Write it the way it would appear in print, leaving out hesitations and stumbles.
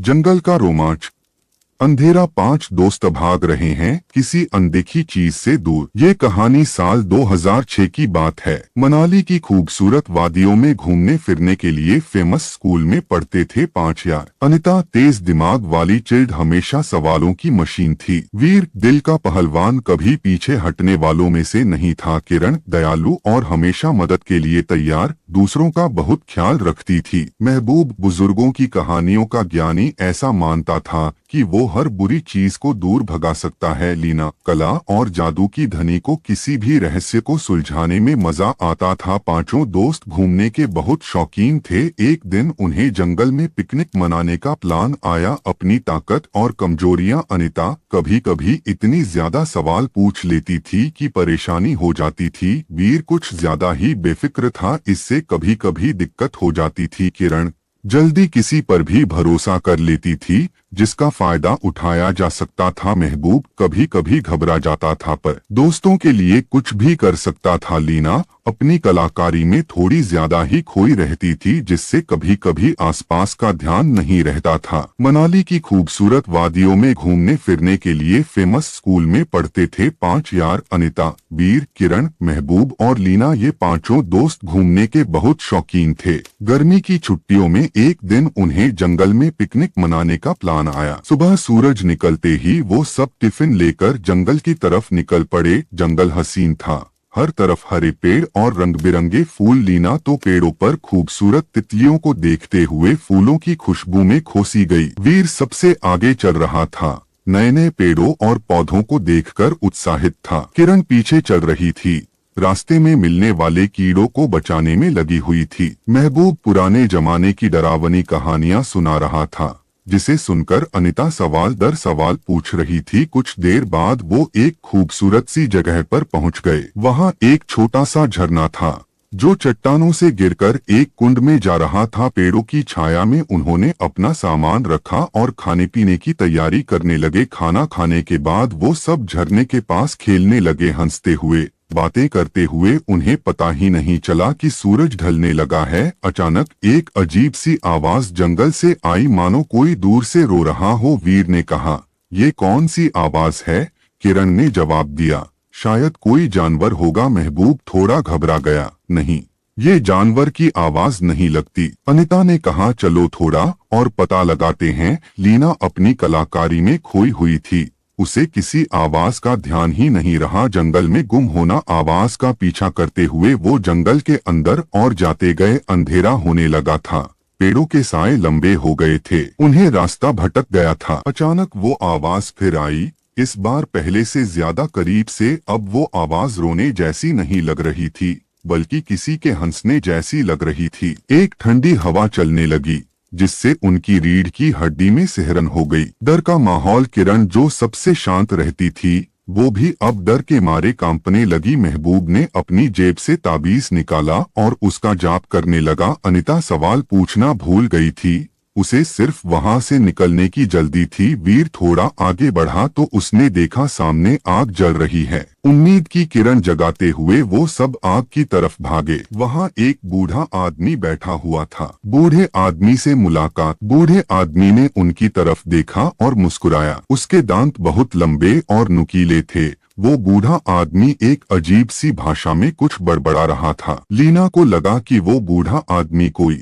जंगल का रोमांच। अंधेरा, 5 दोस्त भाग रहे हैं किसी अनदेखी चीज से दूर। ये कहानी साल 2006 की बात है। मनाली की खूबसूरत वादियों में घूमने फिरने के लिए फेमस स्कूल में पढ़ते थे 5 यार। अनिता तेज दिमाग वाली, चिल्ड हमेशा सवालों की मशीन थी। वीर दिल का पहलवान, कभी पीछे हटने वालों में से नहीं था। किरण दयालु और हमेशा मदद के लिए तैयार, दूसरों का बहुत ख्याल रखती थी। महबूब बुजुर्गों की कहानियों का ज्ञानी, ऐसा मानता था कि वो हर बुरी चीज को दूर भगा सकता है। लीना कला और जादू की धनी को किसी भी रहस्य को सुलझाने में मजा आता था। 5 दोस्त घूमने के बहुत शौकीन थे। एक दिन उन्हें जंगल में पिकनिक मनाने का प्लान आया। अपनी ताकत और कमजोरियां। अनिता कभी कभी इतनी ज्यादा सवाल पूछ लेती थी कि परेशानी हो जाती थी। वीर कुछ ज्यादा ही बेफिक्र था, इससे कभी कभी दिक्कत हो जाती थी। किरण जल्दी किसी पर भी भरोसा कर लेती थी जिसका फायदा उठाया जा सकता था। महबूब कभी कभी घबरा जाता था पर दोस्तों के लिए कुछ भी कर सकता था। लीना अपनी कलाकारी में थोड़ी ज्यादा ही खोई रहती थी, जिससे कभी कभी आसपास का ध्यान नहीं रहता था। मनाली की खूबसूरत वादियों में घूमने फिरने के लिए फेमस स्कूल में पढ़ते थे 5 यार। अनिता, वीर, किरण, महबूब और लीना, ये 5 दोस्त घूमने के बहुत शौकीन थे। गर्मी की छुट्टियों में एक दिन उन्हें जंगल में पिकनिक मनाने का प्लान आया। सुबह सूरज निकलते ही वो सब टिफिन लेकर जंगल की तरफ निकल पड़े। जंगल हसीन था, हर तरफ हरे पेड़ और रंग बिरंगे फूल। लीना तो पेड़ों पर खूबसूरत तितलियों को देखते हुए फूलों की खुशबू में खोसी गई। वीर सबसे आगे चल रहा था, नए नए पेड़ों और पौधों को देखकर उत्साहित था। किरण पीछे चल रही थी, रास्ते में मिलने वाले कीड़ों को बचाने में लगी हुई थी। महबूब पुराने जमाने की डरावनी कहानियां सुना रहा था, जिसे सुनकर अनिता सवाल दर सवाल पूछ रही थी। कुछ देर बाद वो एक खूबसूरत सी जगह पर पहुंच गए। वहां एक छोटा सा झरना था जो चट्टानों से गिरकर एक कुंड में जा रहा था। पेड़ों की छाया में उन्होंने अपना सामान रखा और खाने पीने की तैयारी करने लगे। खाना खाने के बाद वो सब झरने के पास खेलने लगे, हंसते हुए बातें करते हुए। उन्हें पता ही नहीं चला कि सूरज ढलने लगा है। अचानक एक अजीब सी आवाज जंगल से आई, मानो कोई दूर से रो रहा हो। वीर ने कहा, ये कौन सी आवाज है? किरण ने जवाब दिया, शायद कोई जानवर होगा। महबूब थोड़ा घबरा गया, नहीं, ये जानवर की आवाज नहीं लगती। अनिता ने कहा, चलो थोड़ा और पता लगाते हैं। लीना अपनी कलाकारी में खोई हुई थी, उसे किसी आवाज का ध्यान ही नहीं रहा। जंगल में गुम होना आवाज का पीछा करते हुए वो जंगल के अंदर और जाते गए। अंधेरा होने लगा था, पेड़ों के साए लंबे हो गए थे, उन्हें रास्ता भटक गया था। अचानक वो आवाज फिर आई, इस बार पहले से ज्यादा करीब से। अब वो आवाज रोने जैसी नहीं लग रही थी, बल्कि किसी के हंसने जैसी लग रही थी। एक ठंडी हवा चलने लगी, जिससे उनकी रीढ़ की हड्डी में सिहरन हो गई। डर का माहौल। किरण जो सबसे शांत रहती थी, वो भी अब डर के मारे कांपने लगी। महबूब ने अपनी जेब से ताबीज निकाला और उसका जाप करने लगा। अनिता सवाल पूछना भूल गई थी, उसे सिर्फ वहां से निकलने की जल्दी थी। वीर थोड़ा आगे बढ़ा तो उसने देखा सामने आग जल रही है। उम्मीद की किरण जगाते हुए वो सब आग की तरफ भागे। वहां एक बूढ़ा आदमी बैठा हुआ था। बूढ़े आदमी से मुलाकात। बूढ़े आदमी ने उनकी तरफ देखा और मुस्कुराया। उसके दांत बहुत लंबे और नुकीले थे। वो बूढ़ा आदमी एक अजीब सी भाषा में कुछ बड़बड़ा रहा था। लीना को लगा कि वो बूढ़ा आदमी कोई